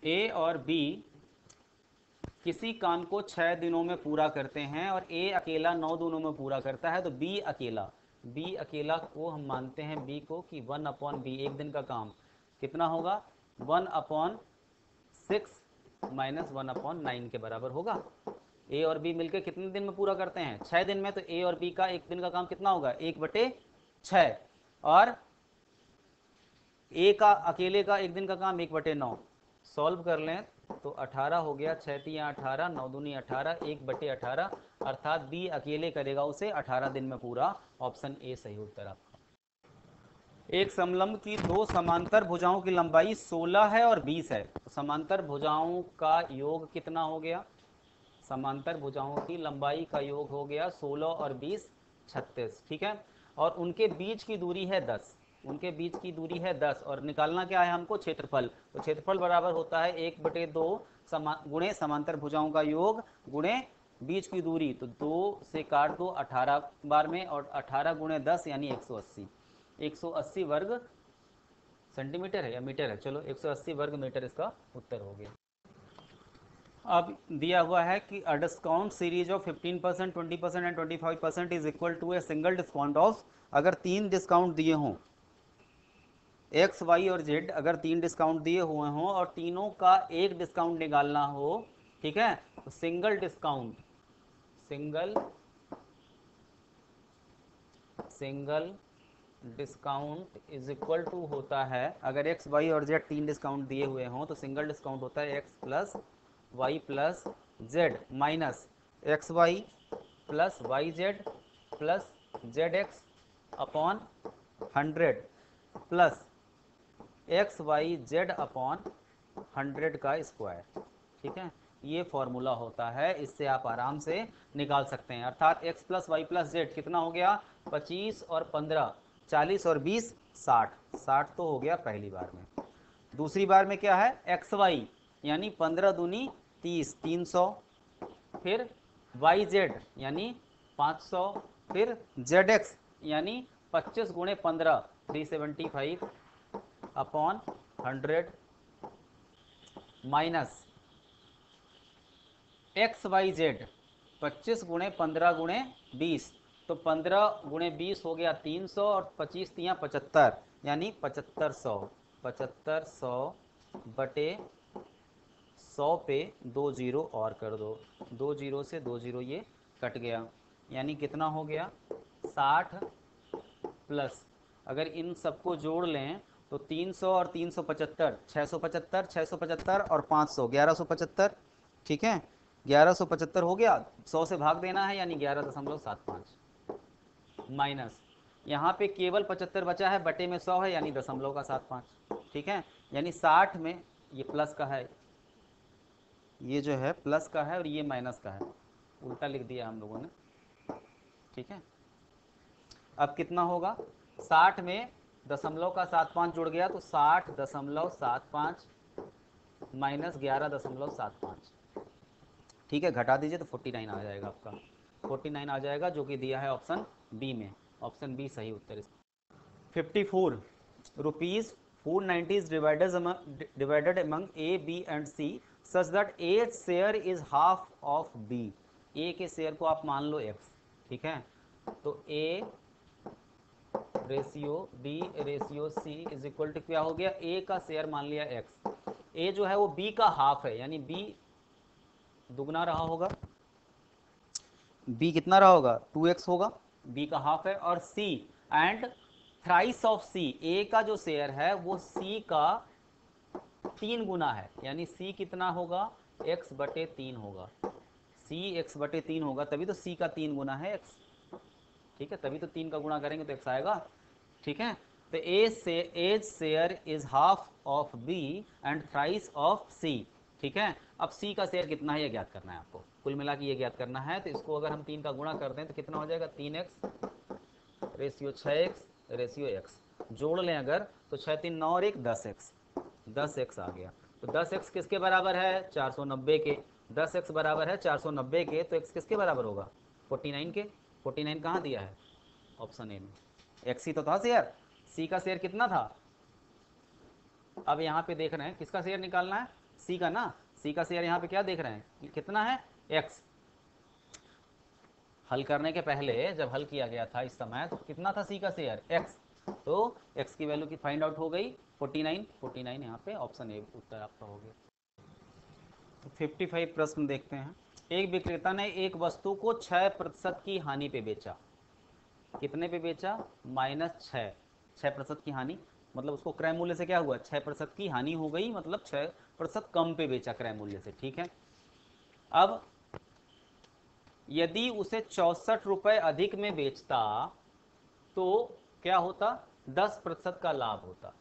ए और बी किसी काम को 6 दिनों में पूरा करते हैं और ए अकेला 9 दिनों में पूरा करता है, तो बी अकेला को हम मानते हैं बी को कि 1/b, एक दिन का काम कितना होगा 1/6 माइनस 1/9 के बराबर होगा। ए और बी मिलकर कितने दिन में पूरा करते हैं 6 दिन में, तो ए और बी का एक दिन का काम कितना होगा 1/6 और ए का अकेले का एक दिन का काम 1/9। सॉल्व कर लें तो 18 हो गया, 6 तियाँ 18, 9 दूनी 18, 1/18, अर्थात बी अकेले करेगा उसे 18 दिन में पूरा। ऑप्शन ए सही उत्तर आपका। एक समलंब की दो समांतर भुजाओं की लंबाई 16 है और 20 है, तो समांतर भुजाओं का योग कितना हो गया, समांतर भुजाओं की लंबाई का योग हो गया 16 और 20 36, ठीक है। और उनके बीच की दूरी है 10, उनके बीच की दूरी है 10 और निकालना क्या है हमको क्षेत्रफल, तो क्षेत्रफल बराबर होता है 1/2 गुणे समांतर भुजाओं का योग गुणे बीच की दूरी, तो 2 से काट दो 18 बार में और 18 गुणे 10 यानी 180 वर्ग सेंटीमीटर है या मीटर है, चलो 180 वर्ग मीटर इसका उत्तर हो गया। अब दिया हुआ है कि a discount series of 15%, 20% and 25% is equal to a single discount of, अगर 3 डिस्काउंट दिए हों एक्स वाई और जेड, अगर 3 डिस्काउंट दिए हुए हों और तीनों का एक डिस्काउंट निकालना हो, ठीक है, तो single discount is equal to होता है, अगर एक्स वाई और जेड 3 डिस्काउंट दिए हुए हों तो सिंगल डिस्काउंट होता है X plus Y plus Z minus X Y plus Y Z plus Z X upon 100 plus X Y Z upon 100 का स्क्वायर, ठीक है। ये फॉर्मूला होता है, इससे आप आराम से निकाल सकते हैं, अर्थात X plus Y plus Z कितना हो गया 25 और 15 40 और 20 60 तो हो गया पहली बार में। दूसरी बार में क्या है एक्स वाई यानी 15 दूनी 30 300, फिर वाई जेड यानी 500, फिर जेड एक्स यानी 25 गुणे 15 375 upon 100 minus X Y Z 25 गुणे 15 गुणे 20, तो 15 गुणे 20 हो गया 300 और 25 तियाँ 75 यानी 7500 बटे 100 पे 2 जीरो और कर दो, 2 जीरो से 2 जीरो ये कट गया, यानी कितना हो गया 60 प्लस, अगर इन सबको जोड़ लें तो 300 और 375 675 675 और 500 1175, ठीक है 1175 हो गया, 100 से भाग देना है यानी 11.75 माइनस यहाँ पे केवल 75 बचा है, बटे में 100 है यानी 0.75, ठीक है, यानी 60 में ये प्लस का है, ये जो है प्लस का है और ये माइनस का है, उल्टा लिख दिया हम लोगों ने, ठीक है। अब कितना होगा 60 में 0.75 जुड़ गया तो 60.75 माइनस 11.75, ठीक है, घटा दीजिए तो 49 आ जाएगा आपका, 49 आ जाएगा जो कि दिया है ऑप्शन बी में, ऑप्शन बी सही उत्तर इसका। 54 rupees 490 is divided among A, B and C such that A's share is half of B, A के शेयर को आप मान लो X, ठीक है, तो A ratio B ratio C is equal to क्या हो गया, A का शेयर मान लिया X, A जो है वो B का हाफ है यानी B दुगना रहा होगा, B कितना रहा होगा 2x होगा, B का हाफ है, और C and thrice of C, A का जो शेयर है वो C का 3 गुना है, यानी C कितना होगा x/3 होगा, C x/3 होगा, तभी तो C का 3 गुना है x, ठीक है, तभी तो 3 का गुणा करेंगे तो x आएगा, ठीक है। तो A's share is half of B and thrice of C, ठीक है। अब C का शेयर कितना है ये ज्ञात करना है आपको, कुल मिला के ये ज्ञात करना है, तो इसको अगर हम 3 का गुणा कर दें तो कितना हो जाएगा 3x ratio 6x ratio x, जोड़ लें अगर तो 6 3 9 और 1 10x आ गया, तो 10x किसके बराबर है 490 के, 10x बराबर है 490 के, तो x किसके बराबर होगा 49 के, 49 कहाँ दिया है ऑप्शन ए में, x ही तो था शेयर, C का शेयर कितना था, अब यहाँ पे देख रहे हैं किसका शेयर निकालना है सी का ना, सी का शेयर यहाँ पे क्या देख रहे हैं, कितना है, x। हल करने के पहले जब हल किया गया था इस समय तो कितना था सी का शेयर, x, तो x की वैल्यू की फाइंड आउट हो गई 49 यहाँ पे ऑप्शन ए उत्तर आपका हो गया। तो 55 प्रश्न देखते हैं। एक विक्रेता ने एक वस्तु को 6% की हानि पे बेचा। कितने पे बेचा, -6% की हानि, मतलब उसको क्रय मूल्य से क्या हुआ, 6% की हानि हो गई, मतलब 6% कम पे बेचा क्रय मूल्य से, ठीक है। अब यदि उसे 64 रुपए अधिक में बेचता तो क्या होता, 10% का लाभ होता,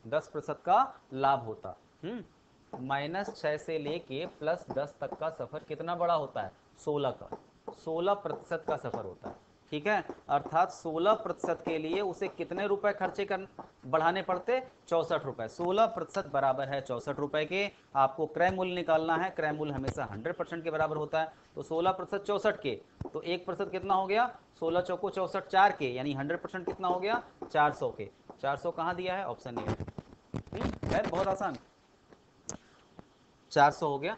10% का लाभ होता। -6 से लेके +10 तक का सफर कितना बड़ा होता है, 16 का, 16% का सफर होता है, ठीक है। अर्थात 16% के लिए उसे कितने रुपए खर्चे कर बढ़ाने पड़ते, 64 रुपए। 16% बराबर है 64 रुपए के। आपको क्रय मूल्य निकालना है, क्रय मूल्य हमेशा 100% के बराबर होता है। तो 16% 64 के, तो 1% कितना हो गया, 16 चौको 64, 4 के, यानी 100% कितना हो गया, 400 के। 400 कहाँ दिया है, ऑप्शन ए है, बहुत आसान, 400 हो गया।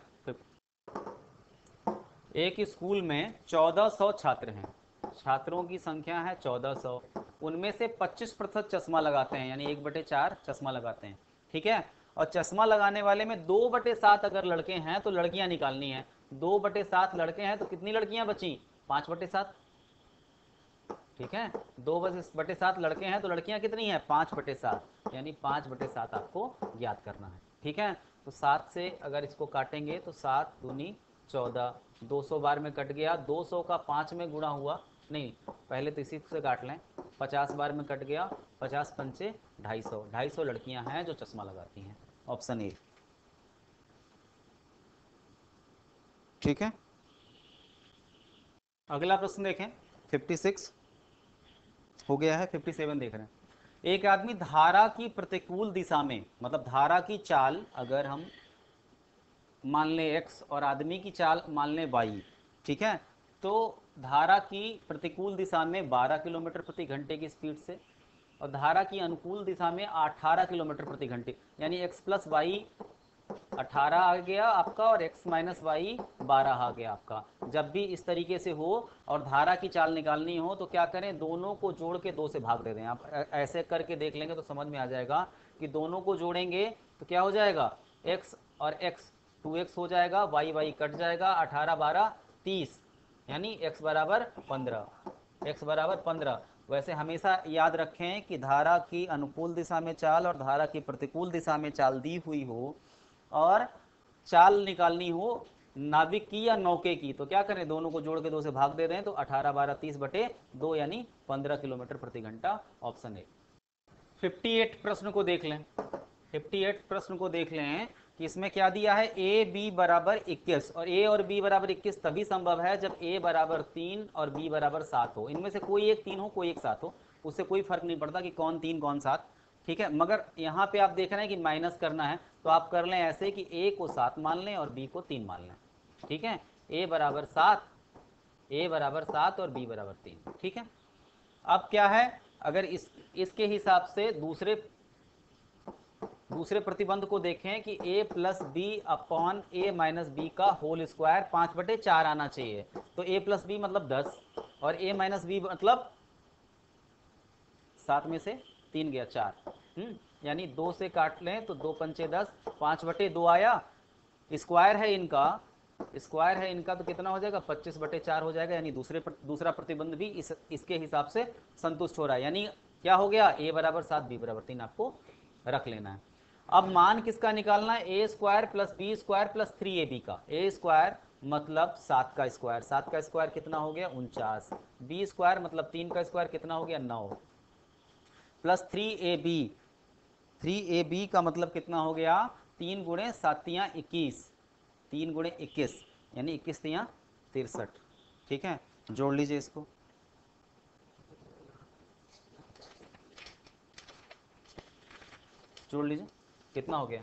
एक स्कूल में 1400 छात्र हैं, छात्रों की संख्या है 1400, उनमें से 25% चश्मा लगाते हैं, यानी 1/4 चश्मा लगाते हैं, ठीक है। और चश्मा लगाने वाले में 2/7 अगर लड़के हैं तो लड़कियां निकालनी है। 2/7 लड़के हैं तो कितनी लड़कियां बची, 5/7, ठीक है। 2/7 लड़के हैं तो लड़कियां कितनी हैं, 5/7, यानी 5/7 आपको ज्ञात करना है, ठीक है। तो 7 से अगर इसको काटेंगे तो 7 दूनी 14, 200 बार में कट गया, 200 का 5 में गुणा हुआ, नहीं पहले तो इसी से काट लें, 50 बार में कट गया, 50 पंचे 250, 250 लड़कियां हैं जो चश्मा लगाती हैं, ऑप्शन ए, ठीक है। अगला प्रश्न देखें, 56 हो गया है, 57 देख रहे हैं। एक आदमी धारा की प्रतिकूल दिशा में, मतलब धारा की चाल अगर हम मान लें x और आदमी की चाल मान लें y, ठीक है। तो धारा की प्रतिकूल दिशा में 12 किलोमीटर प्रति घंटे की स्पीड से और धारा की अनुकूल दिशा में 18 किलोमीटर प्रति घंटे, यानी x + y 18 आ गया आपका और x - y 12 आ गया आपका। जब भी इस तरीके से हो और धारा की चाल निकालनी हो तो क्या करें, दोनों को जोड़ के 2 से भाग दे दें। आप ऐसे करके देख लेंगे तो समझ में आ जाएगा कि दोनों को जोड़ेंगे तो क्या हो जाएगा, x और x 2x हो जाएगा, y कट जाएगा, 18 12 30, यानी x बराबर 15, x बराबर 15। वैसे हमेशा याद रखें कि धारा की अनुकूल दिशा में चाल और धारा की प्रतिकूल दिशा में चाल दी हुई हो और चाल निकालनी हो नाविक की या नौके की, तो क्या करें, दोनों को जोड़ के 2 से भाग दे दें, तो 18 12 30/2 यानी 15 किलोमीटर प्रति घंटा, ऑप्शन ए। 58 प्रश्न को देख लें, 58 प्रश्न को देख लें कि इसमें क्या दिया है, a b बराबर 21, और a और b बराबर 21 तभी संभव है जब a बराबर 3 और b बराबर 7 हो। इनमें से कोई एक 3 हो, कोई एक 7 हो, उससे कोई फर्क नहीं पड़ता कि कौन 3 कौन 7, ठीक है। मगर यहाँ पे आप देख रहे हैं कि माइनस करना है, तो आप कर लें ऐसे कि a को 7 मान लें और b को 3 मान लें, ठीक है। a बराबर 7, a बराबर 7 और b बराबर 3, ठीक है। अब क्या है, अगर इसके हिसाब से दूसरे प्रतिबंध को देखें कि a + b upon a - b का होल स्क्वायर 5/4 आना चाहिए। तो a + b मतलब 10 और a - b मतलब 7 में से 3 गया 4, यानी 2 से काट लें तो 2 पंचे 10, 5/2 आया, स्क्वायर है इनका तो कितना हो जाएगा, 25/4 हो जाएगा, यानी दूसरा प्रतिबंध भी इसके हिसाब से संतुष्ट हो रहा है। यानी क्या हो गया, a बराबर 7 b बराबर 3 आपको रख लेना है। अब मान किसका निकालना है, a² + b² + 3ab का। a² मतलब 7 का स्क्वायर, 7 का स्क्वायर कितना हो गया 49, b² मतलब 3 का स्क्वायर कितना हो गया 9, प्लस 3ab का मतलब कितना हो गया, 3 × 7 = 21, 3 × 21 यानी 21 × 3 = 63, ठीक है। जोड़ लीजिए इसको, जोड़ लीजिए कितना हो गया,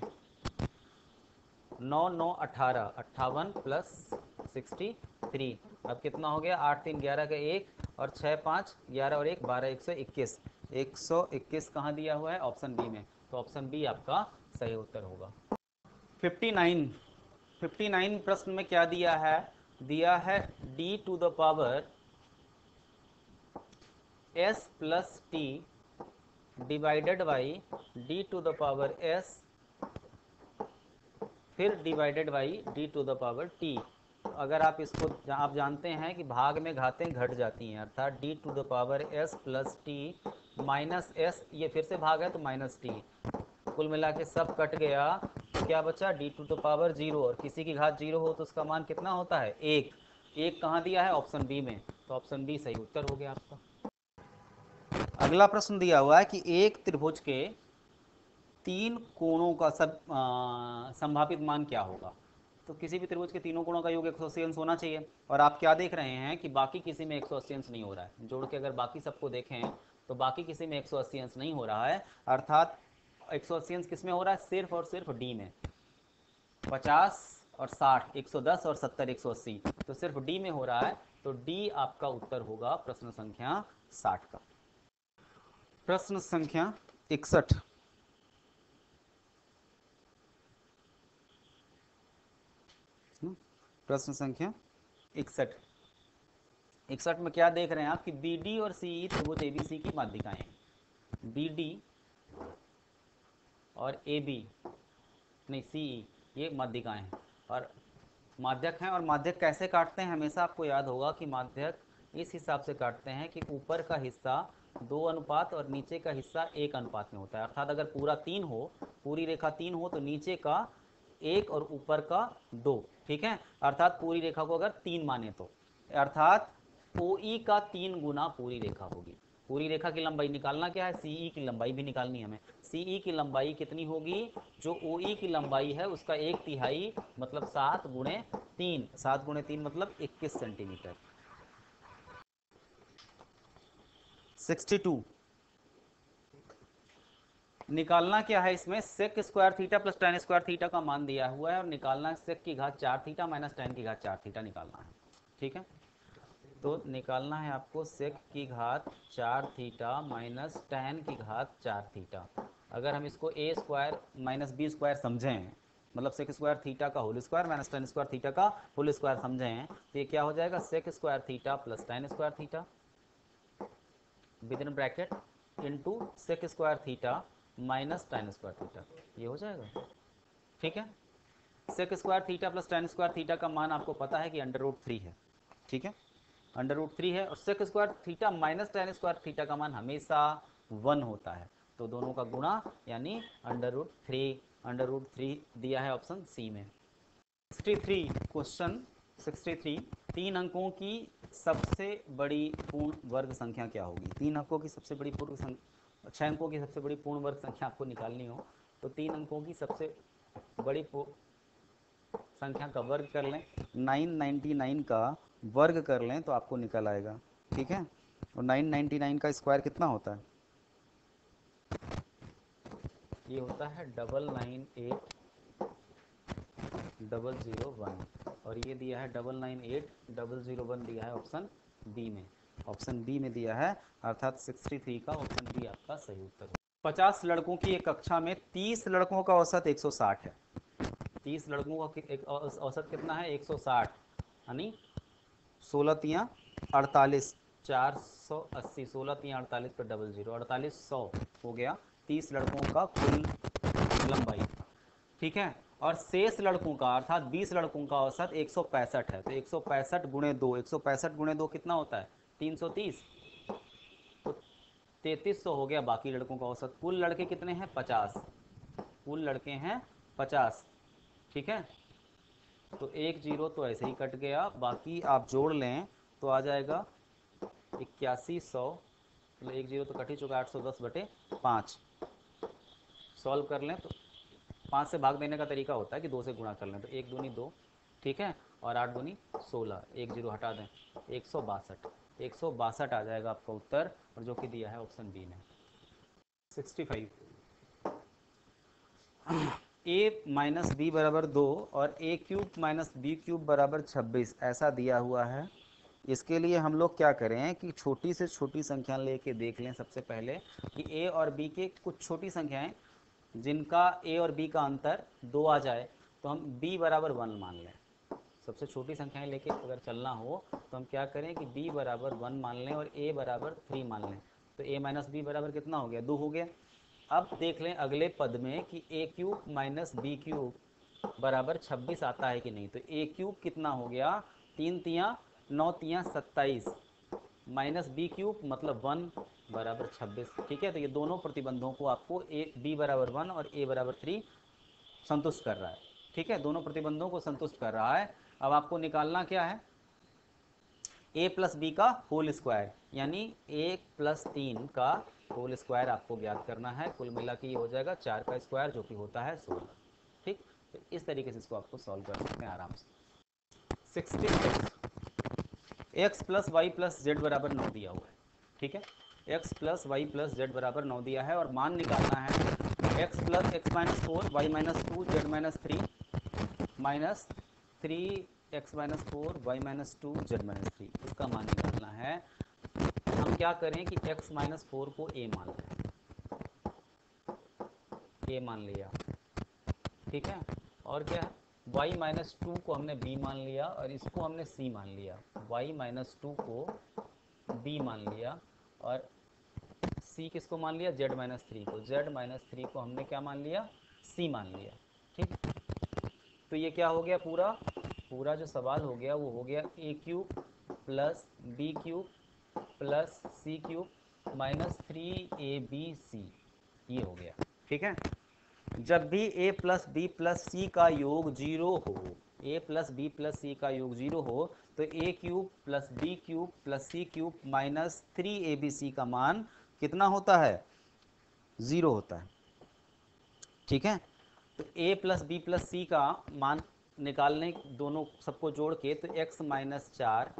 9 9 18, 58 + 63, अब कितना हो गया, 8 3 11 का 1 और 6 5 11 और 1 12, 121, 121 कहाँ दिया हुआ है, ऑप्शन बी में, तो ऑप्शन बी आपका सही उत्तर होगा। 59 प्रश्न में क्या दिया है? दिया है d to the power s plus T divided by d to the power s फिर divided by d to the power t। अगर आप इसको आप जानते हैं कि भाग में घातें घट जाती हैं, अर्थात d to the power s plus T minus s, ये फिर से भाग है तो माइनस टी, कुल मिला के सब कट गया, क्या बचा? d टू द पावर 0, और किसी की घात 0 हो तो उसका मान कितना होता है? 1। 1 कहाँ दिया है? ऑप्शन बी में, तो ऑप्शन बी सही उत्तर हो गया आपका। अगला प्रश्न दिया हुआ है कि एक त्रिभुज के 3 कोणों का संभावित मान क्या होगा? तो किसी भी त्रिभुज के तीनों कोणों का योग 180 अंश होना चाहिए, और आप क्या देख रहे हैं कि बाकी किसी में 180 अंश नहीं हो रहा है। जोड़ के अगर बाकी सबको देखें तो बाकी किसी में 180 अंश नहीं हो रहा है, अर्थात 180 अंश किस में हो रहा है? सिर्फ और सिर्फ डी में। 50 और 60, 110 और 70, 180, तो सिर्फ डी में हो रहा है, तो डी आपका उत्तर होगा प्रश्न संख्या 60 का। प्रश्न संख्या 61, प्रश्न संख्या 61 में क्या देख रहे हैं आप कि बी डी और सी ई त्रिभुज एबीसी की माध्यिकाएं हैं। बी डी और ए बी नहीं सी ई ये माध्यिकाएं हैं और माध्यक हैं। और माध्यक कैसे काटते हैं? हमेशा आपको याद होगा कि माध्यक इस हिसाब से काटते हैं कि ऊपर का हिस्सा 2 अनुपात और नीचे का हिस्सा 1 अनुपात में होता है। अर्थात अगर पूरा 3 हो, पूरी रेखा 3 हो, तो नीचे का 1 और ऊपर का 2, ठीक है। अर्थात पूरी रेखा को अगर 3 माने तो, अर्थात OE का 3 गुना पूरी रेखा होगी। पूरी रेखा की लंबाई निकालना क्या है? CE की लंबाई भी निकालनी है हमें। CE की लंबाई कितनी होगी? जो OE की लंबाई है उसका 1/3 मतलब 7 गुणे 3, 7 गुणे 3 मतलब 21 सेंटीमीटर। 62 निकालना क्या है? इसमें sec square theta plus tan square theta का मान दिया हुआ है और निकालना है सेक की घात 4 थीटा माइनस tan की घात 4 थीटा निकालना है, ठीक है। तो निकालना है आपको सेक की घात 4 थीटा माइनस tan की घात 4 थीटा। अगर हम इसको a square minus B square समझें, मतलब सेक स्क्वायर थीटा का whole square minus tan square theta का होल स्क्वायर समझें, तो ये क्या हो जाएगा? Sec square theta plus tan square theta within bracket into sec square theta minus tan square theta, ये हो जाएगा, ठीक है। Sec square theta plus tan square theta का मान आपको पता है कि √3 है, ठीक है, √3 है। और sec square theta minus tan square theta का मान हमेशा 1 होता है, तो दोनों का गुणा यानी √3 दिया है ऑप्शन सी में। 63 क्वेश्चन 63, 3 अंकों की सबसे बड़ी पूर्ण वर्ग संख्या क्या होगी? 3 अंकों की सबसे बड़ी पूर्ण संख्या, 6 अंकों की सबसे बड़ी पूर्ण वर्ग संख्या आपको निकालनी हो तो 3 अंकों की सबसे बड़ी संख्या का वर्ग कर लें, 999 का वर्ग कर लें तो आपको निकल आएगा, ठीक है। और 999 का स्क्वायर कितना होता है? ये होता है 998001, और ये दिया है 998001 दिया है ऑप्शन बी में, ऑप्शन बी में दिया है, अर्थात 63 का ऑप्शन बी आपका सही उत्तर है। 50 लड़कों की एक कक्षा में 30 लड़कों का औसत 160 है। 30 लड़कों का एक औसत कितना है? 160, यानी 16 तियाँ 48, 480, 16 तियाँ 48 पर 00, 4800 हो गया 30 लड़कों का कुल लंबाई, ठीक है। और शेष लड़कों का अर्थात 20 लड़कों का औसत 165 है, तो 165 गुणे 2, 165 गुणे 2 कितना होता है? 330, तो 3300 हो गया बाकी लड़कों का औसत। कुल लड़के कितने हैं? 50, कुल लड़के हैं 50, ठीक है। तो 1 0 तो ऐसे ही कट गया, बाकी आप जोड़ लें तो आ जाएगा 8100, मतलब 1 0 तो कट ही चुका, 810/5 सॉल्व कर लें तो 5 से भाग देने का तरीका होता है कि 2 से गुणा कर लें, तो 1 दूनी 2, ठीक है, और 8 दूनी 16, 1 0 हटा दें, 162 आ जाएगा आपका उत्तर, और जो कि दिया है ऑप्शन बी में। 65 a माइनस बी बराबर 2 और a cube minus B cube बराबर 26 ऐसा दिया हुआ है। इसके लिए हम लोग क्या करें कि छोटी से छोटी संख्या लेके देख लें सबसे पहले कि a और b के कुछ छोटी संख्याएं जिनका a और b का अंतर 2 आ जाए, तो हम b बराबर 1 मान लें। सबसे छोटी संख्याएं लेके अगर चलना हो तो हम क्या करें कि b बराबर 1 मान लें और a बराबर 3 मान लें। तो a माइनस बी बराबर कितना हो गया, 2 हो गया। अब देख लें अगले पद में कि a cube minus B cube बराबर 26 आता है कि नहीं। तो a क्यूब कितना हो गया, 3 तियाँ 9 तियाँ 27 माइनस बी क्यूब मतलब 1 बराबर 26। ठीक है, तो ये दोनों प्रतिबंधों को आपको b बराबर 1 और a बराबर 3 संतुष्ट कर रहा है। ठीक है, दोनों प्रतिबंधों को संतुष्ट कर रहा है। अब आपको निकालना क्या है, a प्लस बी का होल स्क्वायर, यानी 1 प्लस 3 का होल स्क्वायर आपको ज्ञात करना है। कुल मिला के ये हो जाएगा 4 का स्क्वायर जो कि होता है 16। ठीक, तो इस तरीके से इसको आपको सॉल्व कर सकते हैं आराम से। 66 x plus Y plus Z बराबर 9 दिया हुआ है। ठीक है, x plus Y plus Z बराबर 9 दिया है और मान निकालना है x plus X minus 4 Y minus 2 Z minus 3 minus 3x minus 4 Y minus 2 Z minus 3, इसका मान निकालना है। हम क्या करें कि x माइनस 4 को a मान लें, a मान लिया। ठीक है, और क्या है, y माइनस 2 को हमने b मान लिया और इसको हमने c मान लिया। y माइनस 2 को b मान लिया और c किसको मान लिया, z माइनस 3 को। z माइनस 3 को हमने क्या मान लिया, c मान लिया। ठीक, तो ये क्या हो गया, पूरा जो सवाल हो गया वो हो गया a cube plus B cube plus C cube minus 3abc, ये हो गया। ठीक है, जब भी a plus B plus C का योग 0 हो, a plus B plus C का योग 0 हो, तो a cube plus B cube plus C cube minus 3abc का मान कितना होता है, 0 होता है। ठीक है, तो a plus B plus C का मान निकालने, दोनों सबको जोड़ के, तो x माइनस 4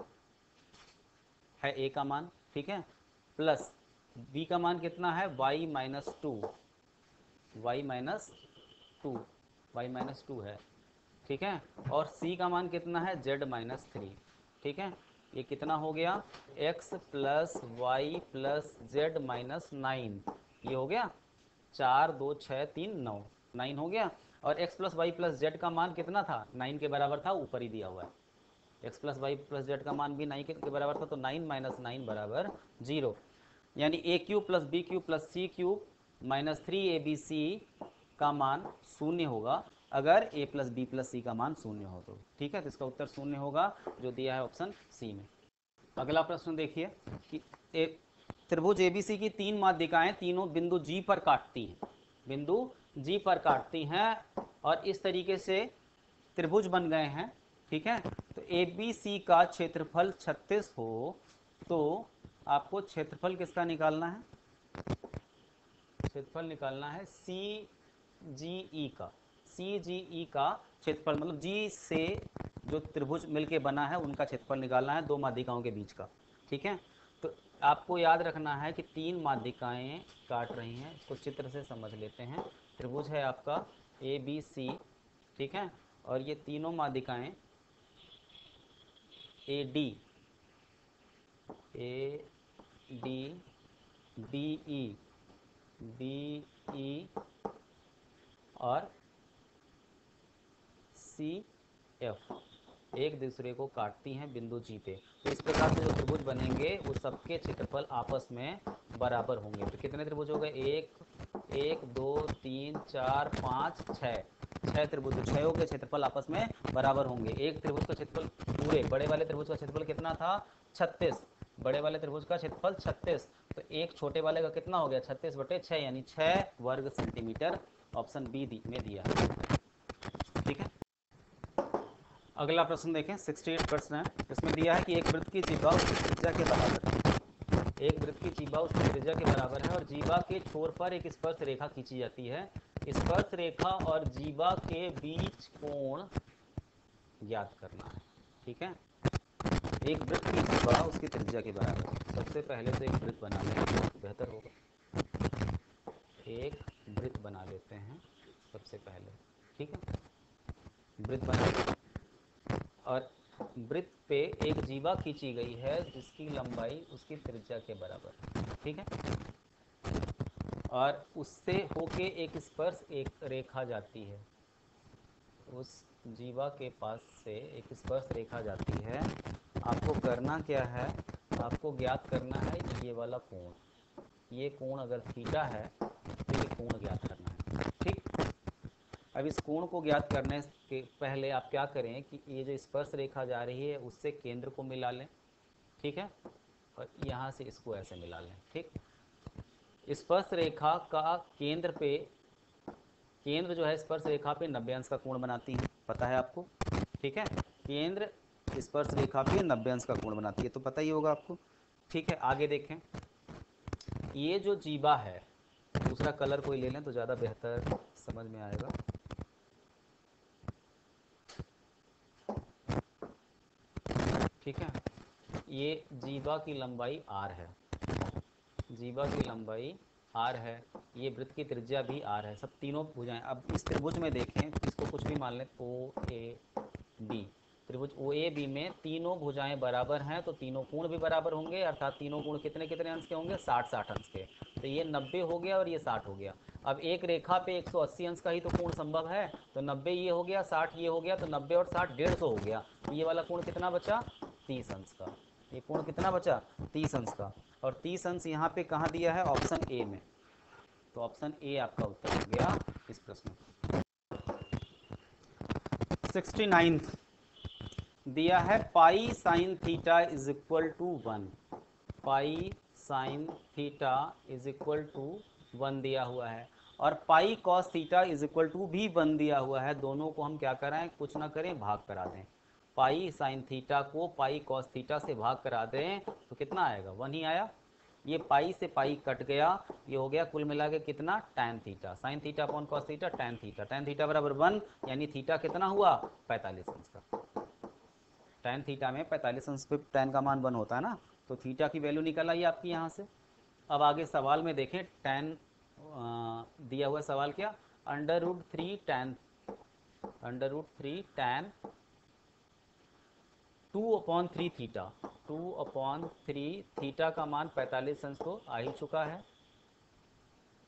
है a का मान। ठीक है, प्लस b का मान कितना है, y minus 2, y minus 2, y minus 2 है। ठीक है, और c का मान कितना है, z माइनस 3। ठीक है, ये कितना हो गया, x plus Y plus Z minus 9, ये हो गया 4 2 6 3 9, 9 हो गया। और x plus Y plus Z का मान कितना था, 9 के बराबर था, ऊपर ही दिया हुआ है। x plus Y plus Z का मान भी 9 के बराबर था, तो 9 माइनस 9 बराबर 0, यानी a cube plus B cube plus C cube minus 3abc का मान 0 होगा अगर a plus B plus C का मान 0 हो तो। ठीक है, तो इसका उत्तर 0 होगा जो दिया है ऑप्शन सी में। अगला प्रश्न देखिए कि त्रिभुज एबीसी की 3 माध्यिकाएं तीनों बिंदु G पर काटती हैं, बिंदु G पर काटती हैं और इस तरीके से त्रिभुज बन गए हैं। ठीक है, तो एबीसी का क्षेत्रफल 36 हो तो आपको क्षेत्रफल किसका निकालना है, क्षेत्रफल निकालना है CGE का। CGE का क्षेत्रफल मतलब G से जो त्रिभुज मिलके बना है उनका क्षेत्रफल निकालना है, दो माध्यिकाओं के बीच का। ठीक है, तो आपको याद रखना है कि 3 माध्यिकाएं काट रही हैं, इसको चित्र से समझ लेते हैं। त्रिभुज है आपका ABC, ठीक है, और ये तीनों माध्यिकाएं AD BE और CF एक दूसरे को काटती हैं बिंदु G पे। तो इस प्रकार से जो त्रिभुज बनेंगे वो सबके क्षेत्रफल आपस में बराबर होंगे। तो कितने त्रिभुज हो गए, 1 2 3 4 5 6 त्रिभुज, 6 के क्षेत्रफल आपस में बराबर होंगे। एक त्रिभुज का क्षेत्रफल, पूरे बड़े वाले त्रिभुज का क्षेत्रफल कितना था, 36, बड़े वाले त्रिभुज का क्षेत्रफल 36, तो एक छोटे वाले का कितना हो गया, 36/6 यानी 6 वर्ग सेंटीमीटर। ऑप्शन बी में दिया है। ठीक है, अगला प्रश्न देखें, 68 प्रश्न है। इसमें दिया है कि एक वृत्त की जीवा उसकी त्रिज्या के बराबर है, एक वृत्त की जीवा उसकी त्रिज्या के बराबर है और जीवा के छोर पर एक स्पर्श रेखा खींची जाती है। स्पर्श रेखा और जीवा के बीच कोण ज्ञात करना है। ठीक है, एक वृत्त की जीवा उसकी त्रिज्या के बराबर है। सबसे पहले तो एक वृत्त बना लें, बेहतर होगा। एक वृत्त बना लेते हैं सबसे पहले। ठीक है, वृत्त बना और वृत्त पे एक जीवा खींची गई है जिसकी लंबाई उसकी त्रिज्या के बराबर है। ठीक है, और उससे होके एक स्पर्श एक रेखा जाती है, उस जीवा के पास से एक स्पर्श रेखा जाती है, आपको करना क्या है, आपको ज्ञात करना है ये वाला कोण। ये कोण अगर थीटा है तो ये कोण ज्ञात करना है। ठीक, अब इस कोण को ज्ञात करने के पहले आप क्या करें कि ये जो स्पर्श रेखा जा रही है उससे केंद्र को मिला लें। ठीक है, और यहाँ से इसको ऐसे मिला लें। ठीक, स्पर्श रेखा का केंद्र जो है स्पर्श रेखा पे 90 अंश का कोण बनाती है, पता है आपको। ठीक है, केंद्र स्पर्श रेखा पे 90 अंश का कोण बनाती है, तो पता ही होगा आपको। ठीक है, आगे देखें, ये जो जीवा है, दूसरा कलर कोई ले लें तो ज़्यादा बेहतर समझ में आएगा। ठीक है, ये जीवा की लंबाई r है, जीवा की लंबाई r है, ये वृत्त की त्रिज्या भी r है, सब तीनों भुजाएं। अब इस त्रिभुज में देखें, इसको कुछ भी मान लें, OAB, त्रिभुज OAB में तीनों भुजाएं बराबर हैं, तो तीनों कोण भी बराबर होंगे, अर्थात तीनों कोण कितने कितने अंश के होंगे, 60-60 अंश के। तो ये 90 हो गया और ये 60 हो गया। अब एक रेखा पे 180 अंश का ही तो कोण संभव है, तो 90 ये हो गया, 60 ये हो गया, तो 90 और 60 150 हो गया। तो ये वाला कोण कितना बचा, 30 अंश का। ये कोण कितना बचा, 30 अंश का। और 30 अंश यहाँ पे कहाँ दिया है, ऑप्शन ए में। तो ऑप्शन ए आपका उत्तर हो गया इस प्रश्न। 69 दिया है pi sine theta is equal to 1, pi sine theta is equal to 1 दिया हुआ है, और pi cos theta is equal to भी 1 दिया हुआ है। दोनों को हम क्या कराएं, कुछ ना करें, भाग करा दें। पाई साइन थीटा को पाई कॉस थीटा से भाग करा दें तो कितना आएगा, 1 ही आया। ये पाई से पाई कट गया, ये हो गया कुल मिला के कितना, tan theta, sine theta upon cos theta, tan theta, tan theta बराबर 1, यानी थीटा कितना हुआ, 45 अंश का। tan थीटा में 45 अंश पे tan का मान 1 होता है ना, तो थीटा की वैल्यू निकल आई आपकी यहाँ से। अब आगे सवाल में देखें, tan दिया हुआ सवाल क्या, √3 tan 2/3 थीटा, 2/3 थीटा का मान 45 अंश तो आ ही चुका है,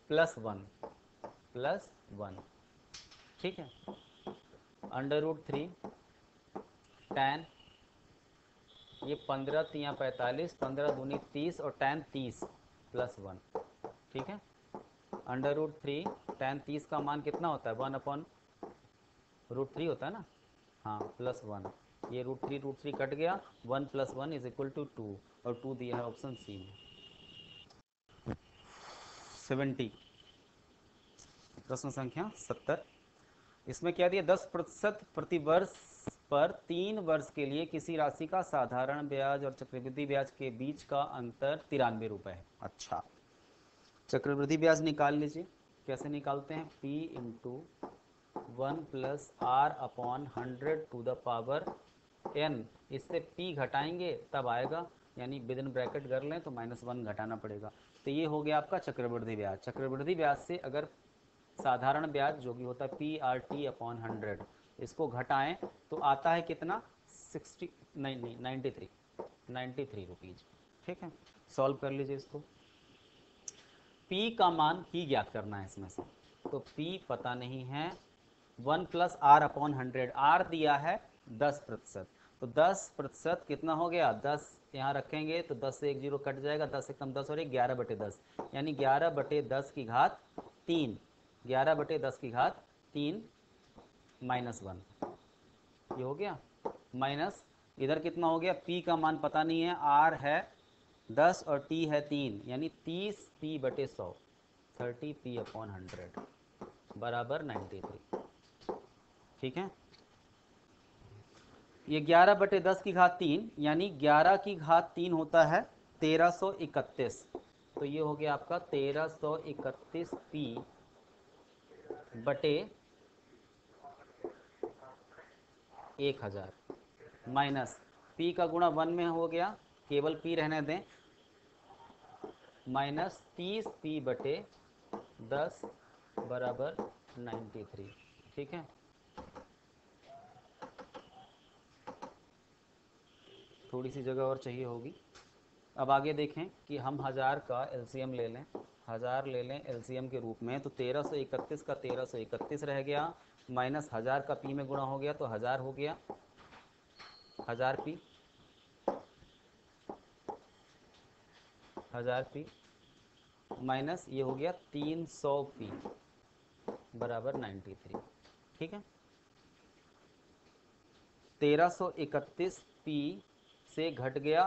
+1, ठीक है, √3 tan, ये 15 तियाँ 45, 15 दूनी 30 और tan 30 +1, ठीक है। √3 tan 30 का मान कितना होता है, 1/√3 होता है ना, हाँ, +1, ये √3 कट गया, 1 + 1 = 2, और 2 दिया है ऑप्शन सी में। 70 प्रश्न संख्या 70, इसमें क्या दिया, 10% प्रतिवर्ष पर 3 वर्ष के लिए किसी राशि का साधारण ब्याज और चक्रवृद्धि ब्याज के बीच का अंतर 93 रुपये है। अच्छा, चक्रवृद्धि ब्याज निकाल लीजिए, कैसे निकालते हैं, P × 1 + r/100⁴ इससे P घटाएंगे तब आएगा, यानी विदिन ब्रैकेट कर लें तो -1 घटाना पड़ेगा। तो ये हो गया आपका चक्रवृद्धि ब्याज। चक्रवृद्धि ब्याज से अगर साधारण ब्याज जो कि होता है PRT/100, इसको घटाएं तो आता है कितना, 93 रुपीज़। ठीक है, सॉल्व कर लीजिए इसको। P का मान ही ज्ञात करना है इसमें से, तो P पता नहीं है, 1 + r/100, r दिया है 10%, तो 10% कितना हो गया, 10 यहाँ रखेंगे तो 10 से 1 0 कट जाएगा, 10 एकम 10 और 11/10, यानी 11/10 की घात 3, 11/10 की घात 3 -1, ये हो गया, माइनस इधर कितना हो गया, P का मान पता नहीं है, R है 10 और T है 3, यानी 30P/100, 30P/100 बराबर 93। ठीक है, ये 11/10 की घात 3, यानी 11 की घात 3 होता है 1331, तो ये हो गया आपका 1331P/1000, माइनस P का गुणा 1 में हो गया, केवल P रहने दें, माइनस 30P/10 बराबर 93। ठीक है, थोड़ी सी जगह और चाहिए होगी। अब आगे देखें कि हम 1000 का एलसीएम ले लें, 1000 ले लें एलसीएम के रूप में, तो 1331 का 1331 रह गया, माइनस 1000 का पी में गुणा हो गया तो 1000 हो गया, 1000 पी, 1000 पी माइनस ये हो गया 300 पी बराबर 93। ठीक है, 1331 पी से घट गया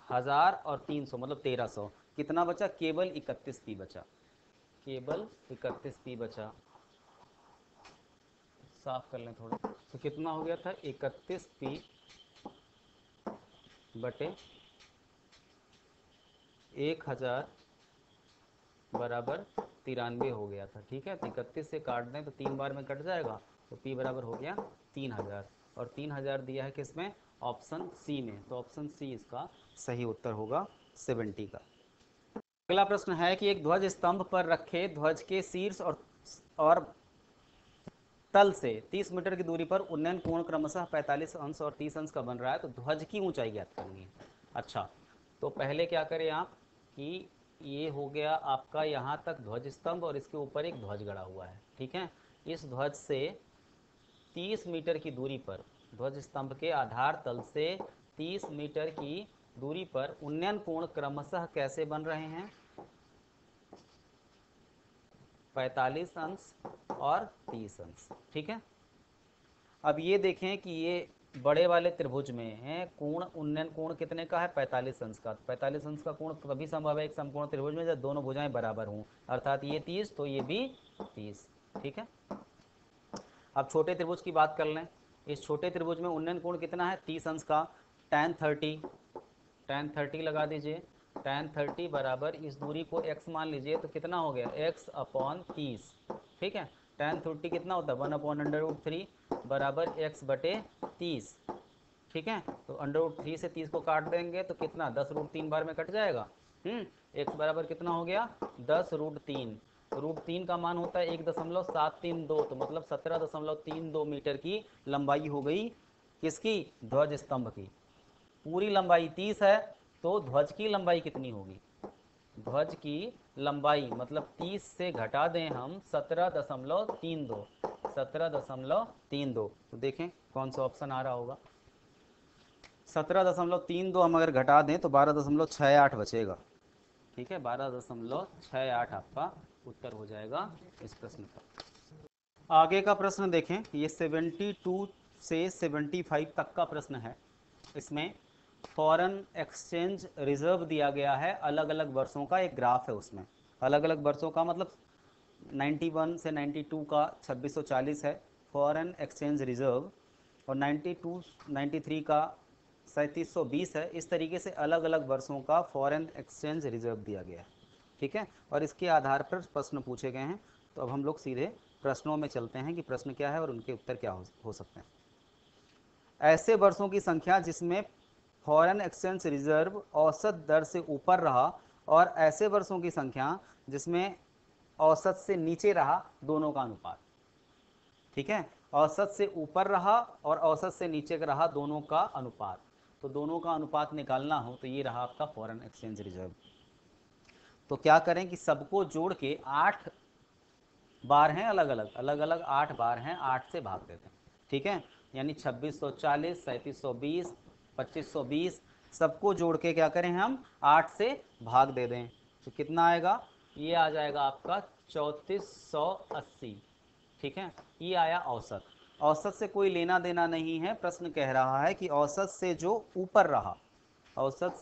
1000 और 300 मतलब 1300, कितना बचा? केवल 31 पी बचा, केवल 31 पी बचा। साफ कर लें थोड़ा, तो कितना हो गया था? 31 पी बटे 1000 बराबर 93 हो गया था। ठीक है, तो 31 से काट दें तो 3 बार में कट जाएगा, तो पी बराबर हो गया 3000, और 3000 दिया है किसमें? ऑप्शन सी में, तो ऑप्शन सी इसका सही उत्तर होगा 70 का। अगला प्रश्न है कि एक ध्वज स्तंभ पर रखे ध्वज के शीर्ष और तल से 30 मीटर की दूरी पर उन्नयन कोण क्रमशः 45 अंश और 30 अंश का बन रहा है, तो ध्वज की ऊंचाई ज्ञात करनी है। अच्छा, तो पहले क्या करें आप कि ये हो गया आपका यहाँ तक ध्वज स्तंभ और इसके ऊपर एक ध्वज गड़ा हुआ है। ठीक है, इस ध्वज से 30 मीटर की दूरी पर, ध्वज स्तंभ के आधार तल से 30 मीटर की दूरी पर उन्नयन कोण क्रमशः कैसे बन रहे हैं? 45 अंश और 30 अंश। ठीक है, अब ये देखें कि ये बड़े वाले त्रिभुज में है कोण, उन्नयन कोण कितने का है? 45 अंश का। 45 अंश का कोण तभी संभव है एक समकोण त्रिभुज में जब दोनों भुजाएं बराबर हों, अर्थात ये 30 तो ये भी 30। ठीक है, अब छोटे त्रिभुज की बात कर लें। इस छोटे त्रिभुज में उन्नयन कोण कितना है? 30 अंश का। tan 30 लगा दीजिए। tan 30 बराबर इस दूरी को x मान लीजिए, तो कितना हो गया? x/30। ठीक है, tan 30 कितना होता है? 1/√3 बराबर x बटे 30। ठीक है, तो √3 से 30 को काट देंगे तो कितना? 10√3 बार में कट जाएगा। x बराबर कितना हो गया? 10√3। √3 का मान होता है 1.732, तो मतलब 17.32 मीटर की लंबाई हो गई किसकी? ध्वज स्तंभ की। पूरी लंबाई 30 है, तो ध्वज की लंबाई कितनी होगी? ध्वज की लंबाई मतलब 30 से घटा दें हम 17.32, 17.32। तो देखें कौन सा ऑप्शन आ रहा होगा। 17.32 हम अगर घटा दें तो 12.68 बचेगा। ठीक है, 12.68 आपका उत्तर हो जाएगा इस प्रश्न का। आगे का प्रश्न देखें, ये 72 से 75 तक का प्रश्न है। इसमें फॉरेन एक्सचेंज रिजर्व दिया गया है, अलग अलग वर्षों का एक ग्राफ है। उसमें अलग अलग वर्षों का मतलब 91 से 92 का 2640 है फॉरेन एक्सचेंज रिजर्व, और 92 93 का 3720 है। इस तरीके से अलग अलग वर्षों का फॉरेन एक्सचेंज रिजर्व दिया गया है। ठीक है, और इसके आधार पर प्रश्न पूछे गए हैं। तो अब हम लोग सीधे प्रश्नों में चलते हैं कि प्रश्न क्या है और उनके उत्तर क्या हो सकते हैं। ऐसे वर्षों की संख्या जिसमें फॉरेन एक्सचेंज रिजर्व औसत दर से ऊपर रहा, और ऐसे वर्षों की संख्या जिसमें औसत से नीचे रहा, दोनों का अनुपात। ठीक है, औसत से ऊपर रहा और औसत से नीचे रहा, दोनों का अनुपात। तो दोनों का अनुपात निकालना हो तो ये रहा आपका फॉरेन एक्सचेंज रिजर्व। तो क्या करें कि सबको जोड़ के 8 बार हैं, अलग अलग 8 बार हैं, 8 से भाग देते हैं। ठीक है, यानी 2640, 3720, 2520 सबको जोड़ के क्या करें हम? 8 से भाग दे दें, तो कितना आएगा? ये आ जाएगा आपका 3480। ठीक है, ये आया औसत। औसत से कोई लेना देना नहीं है, प्रश्न कह रहा है कि औसत से जो ऊपर रहा, औसत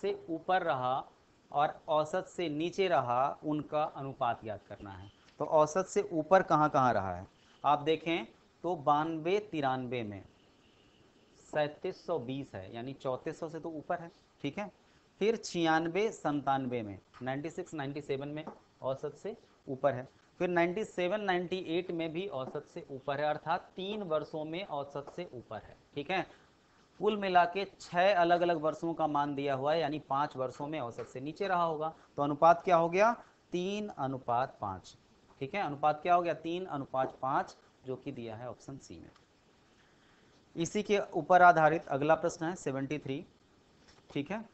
से ऊपर रहा और औसत से नीचे रहा, उनका अनुपात ज्ञात करना है। तो औसत से ऊपर कहाँ कहाँ रहा है आप देखें तो 92 93 में 3720 है, यानी 3400 से तो ऊपर है। ठीक है, फिर 96 97 में 96 97 में औसत से ऊपर है। फिर 97 98 में भी औसत से ऊपर है, अर्थात 3 वर्षों में औसत से ऊपर है। ठीक है, कुल मिला के 6 अलग अलग वर्षों का मान दिया हुआ है, यानी 5 वर्षों में औसत से नीचे रहा होगा। तो अनुपात क्या हो गया? 3:5। ठीक है, अनुपात क्या हो गया? 3:5, जो कि दिया है ऑप्शन सी में। इसी के ऊपर आधारित अगला प्रश्न है 73। ठीक है,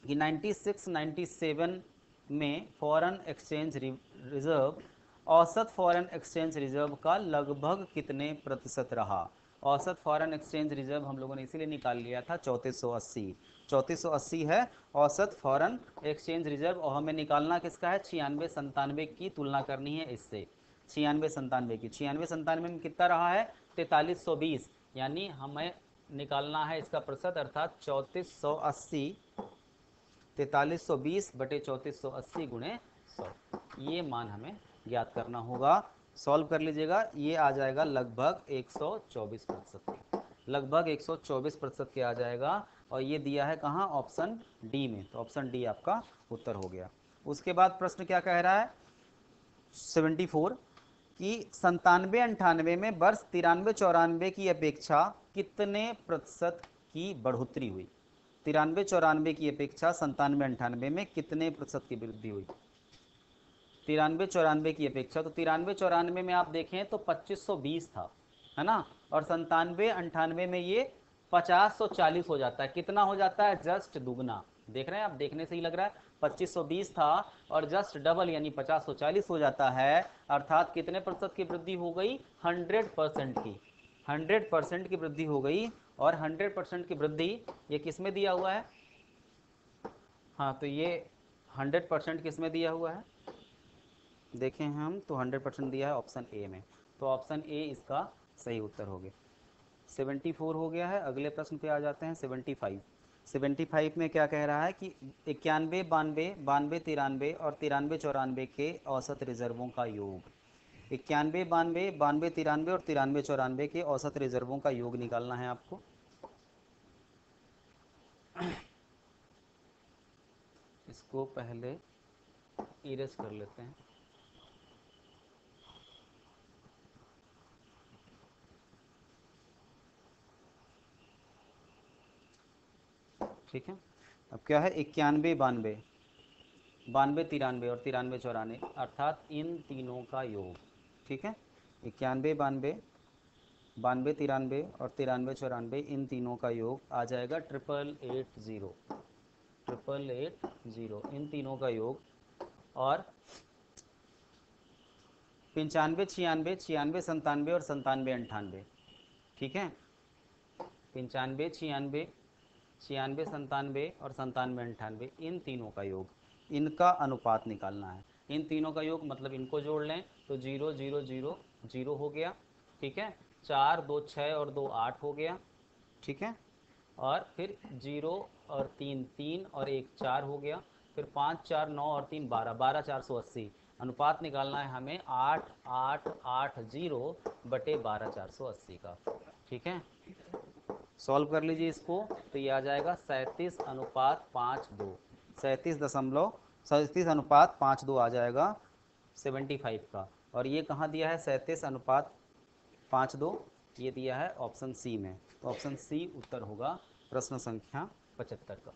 कि 96 97 में फॉरेन एक्सचेंज रिजर्व औसत फॉरेन एक्सचेंज रिजर्व का लगभग कितने प्रतिशत रहा? औसत फॉरेन एक्सचेंज रिजर्व हम लोगों ने इसीलिए निकाल लिया था 3480। 3480 है औसत फॉरेन एक्सचेंज रिजर्व, और हमें निकालना किसका है? 96-97 की तुलना करनी है इससे। 96-97 की, 96-97 में कितना रहा है? 4320, यानी हमें निकालना है इसका प्रतिशत, अर्थात 3480 4320 बटे 3480 गुणे 100, ये मान हमें ज्ञात करना होगा। सॉल्व कर लीजिएगा, ये आ जाएगा लगभग 124%, लगभग 124% के आ जाएगा, और ये दिया है कहाँ? ऑप्शन डी में, तो ऑप्शन डी आपका उत्तर हो गया। उसके बाद प्रश्न क्या कह रहा है? 74 कि 97-98 में वर्ष 93-94 की अपेक्षा कितने प्रतिशत की बढ़ोतरी हुई? 93-94 की अपेक्षा 97-98 में कितने प्रतिशत की वृद्धि हुई? 93-94 की अपेक्षा, तो 93-94 में आप देखें तो 2520 था, है ना, और 97-98 में ये 50-140 हो जाता है। कितना हो जाता है? जस्ट दुगना। देख रहे हैं आप, देखने से ही लग रहा है 2520 था और जस्ट डबल यानी 50-140 हो जाता है, अर्थात कितने प्रतिशत की वृद्धि हो गई? 100% की, 100% की वृद्धि हो गई। और 100% की वृद्धि ये किस में दिया हुआ है? हाँ, तो ये 100% किस में दिया हुआ है? देखें हम तो 100% दिया है ऑप्शन ए में, तो ऑप्शन ए इसका सही उत्तर हो गया। 74 हो गया है। अगले प्रश्न पे आ जाते हैं 75। 75 में क्या कह रहा है कि 91, 92, 92, 93 और 93-94 के औसत रिजर्वों का योग। 91, 92, 92, 93 और 93-94 के औसत रिजर्वों का योग निकालना है आपको। इसको पहले इरेज कर लेते हैं। ठीक है, अब क्या है? 91, 92, 92, 93 और 93-94, अर्थात इन तीनों का योग। ठीक है, 91, 92, 92, 93 और 93-94, इन तीनों का योग आ जाएगा 8880, 8880, इन तीनों का योग। और 95, 96, 96, 97 और 97-98। ठीक है, 95, 96, 96, 97 और 97-98, इन तीनों का योग, इनका अनुपात निकालना है। इन तीनों का योग मतलब इनको जोड़ लें तो 0 0 0 0 हो गया। ठीक है, 4 2 6 और 2 8 हो गया। ठीक है, और फिर 0 और 3 3 और 1 4 हो गया। फिर 5 4 9 और 3 12, 12 480। अनुपात निकालना है हमें 8 8 8 0 बटे 12 480 का। ठीक है, सॉल्व कर लीजिए इसको, तो ये आ जाएगा 37:52, 37:37 आ जाएगा 75 का। और ये कहाँ दिया है? 37:52, ये दिया है ऑप्शन सी में, तो ऑप्शन सी उत्तर होगा प्रश्न संख्या 75 का।